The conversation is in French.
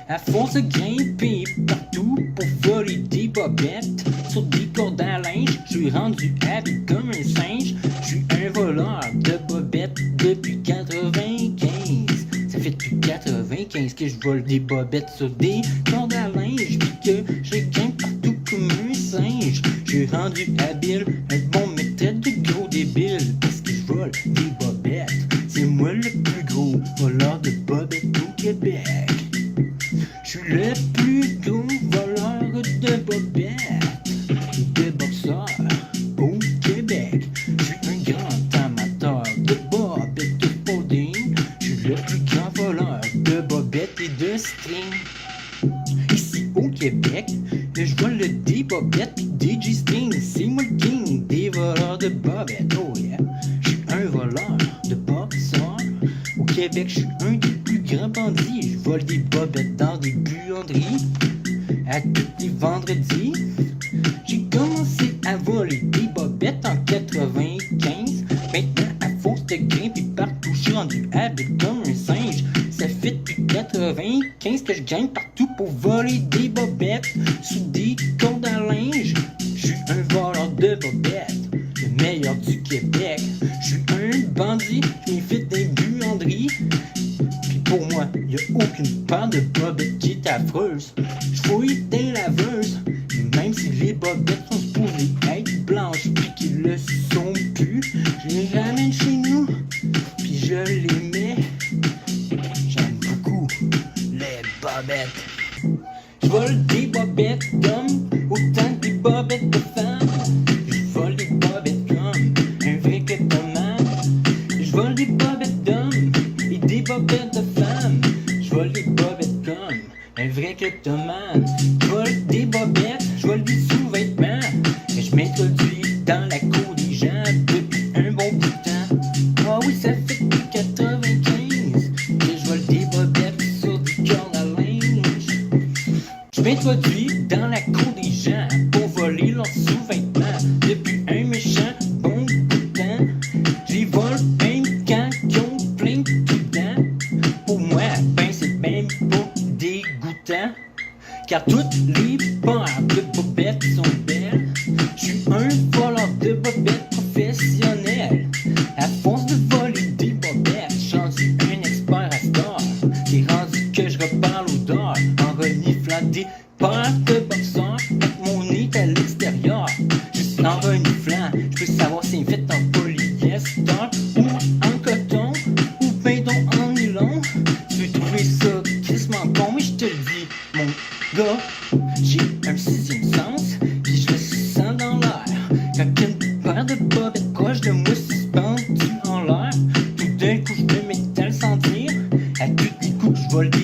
À force de grimper partout pour voler des bobettes sur des cordes à linge, je suis rendu habile comme un singe. Je suis un voleur de bobettes depuis 95. Ça fait depuis 95 que je vole des bobettes sur des cordes à linge, puis que je grimpe partout comme un singe. Je suis rendu habile, un bon méthode de gros débile, parce que je vole des bobettes. C'est moi le plus gros voleur de bobettes au Québec. Je suis le plus gros voleur de bobettes, de boxeurs au Québec. Je suis un grand amateur de bobettes de folding. Je suis le plus grand voleur de bobettes et de string. Ici au Québec, je vole des bobettes pis des G-strings. C'est moi le king des voleurs de bobettes, oh yeah. Je suis un voleur de boxeurs. Au Québec, je suis un des plus grands bandits. Je vole des bobettes dans des buanderies à tous les vendredis. J'ai commencé à voler des bobettes en 95. Maintenant, à force de grimper partout, je suis rendu habile comme un singe. Ça fait depuis 95 que je grimpe partout pour voler des bobettes sous des cordes à linge. Je suis un voleur de bobettes, le meilleur du Québec. Je suis un bandit, je m'infiltre des buanderies. Puis pour moi, y a aucune part de bobettes qui est affreuse. Je fouille des laveuses, même si les bobettes sont supposées être blanches puis qu'ils le sont plus. Je les ramène chez nous, puis je les mets. J'aime beaucoup les bobettes. Je vole des bobettes d'hommes, autant que des bobettes de femmes. Je vole des bobettes comme un vrai kleptomane. Je vole des bobettes d'hommes et des bobettes de femmes. Je vole des bobettes comme un vrai kleptomane. Je vole des bobettes, je vole des sous-vêtements. Et je m'introduis dans la cour des gens depuis un bon bout de temps. Ah oui, ça fait depuis 95 que je vole des bobettes sur des cordes à linge. Je m'introduis dans la cour des gens pour voler leurs sous-vêtements depuis un méchant bon bout de temps. Je les vole même quand ils ont plein de dedans. Pour moi, ben c'est même pas dégoûtant, car toutes les paires de bobettes sont belles. Je suis un voleur de bobettes professionnel. À force de voler des bobettes, je suis rendu un expert à star. C'est rendu que je repars l'odeur en reniflant des paires de boxeurs avec mon nez à l'extérieur. Juste en reniflant, je peux savoir si c'est fait en polyester ou en coton ou ben donc en nylon. Tu peux trouver ça crissement con, mais je te le dis, mon gars, j'ai un sixième sens, puis je le sens dans l'air. Quand une paire de bobettes proche de moi suspendue en l'air, tout d'un coup je me mets à le sentir. À tous les coups je vole des